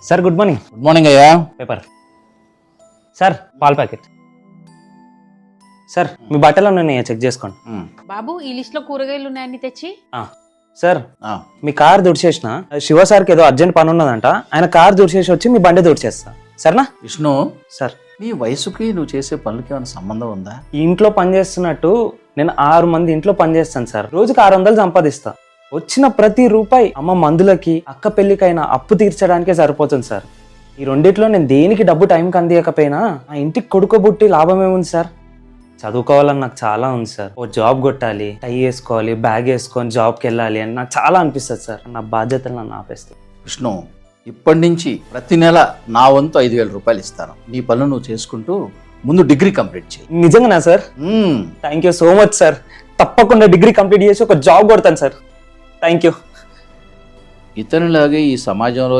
Sir good morning. Good morning అయ్యా. Paper sir, పాల packet sir. మీ బట్టలు ఉన్నాయా చెక్ చేసుకోండి. బాబు ఈ లిస్ట్ లో కూరగాయలు ఉన్నాయని తెచ్చి. సార్ మీ కార్ దుడిచేసిన శివ సార్కి ఏదో అర్జెంట్ పని ఉన్నదంట, ఆయన కార్ దుడిచేసి వచ్చి మీ బండి దుడిచేస్తా సరేనా? విష్ణు, సార్ నీ వయసుకి నువ్వు చేసే పనులకి ఏమైనా సంబంధం ఉందా? ఈ ఇంట్లో పని చేస్తున్నట్టు నేను 6 మంది ఇంట్లో పని చేస్తాను సార్. రోజుకి 600 సంపాదిస్తా. వచ్చిన ప్రతి రూపాయి అమ్మ మందులకి, అక్క పెళ్లికైనా అప్పు తీర్చడానికే సరిపోతుంది సార్. ఈ రెండిట్లో నేను దేనికి డబ్బు టైంకి అందియకపోయినా ఆ ఇంటికి కొడుకోబుట్టి లాభం ఏముంది సార్? చదువుకోవాలని నాకు చాలా ఉంది సార్. ఓ జాబ్ కొట్టాలి, టై వేసుకోవాలి, బ్యాగ్ వేసుకొని జాబ్కి వెళ్ళాలి అని నాకు చాలా అనిపిస్తుంది సార్. నా బాధ్యతలు నన్ను ఆపేస్తాయి. విష్ణు, ఇప్పటి నుంచి ప్రతి నెల నా వంతు 5,000 రూపాయలు ఇస్తాను. నీ పనులు నువ్వు చేసుకుంటూ ముందు డిగ్రీ కంప్లీట్ చేయి. నిజంగానా sir? Thank you so much sir. తప్పకుండా డిగ్రీ కంప్లీట్ చేసి ఒక జాబ్ కొడతాను సార్. Thank you. ఇతరులాగే ఈ సమాజంలో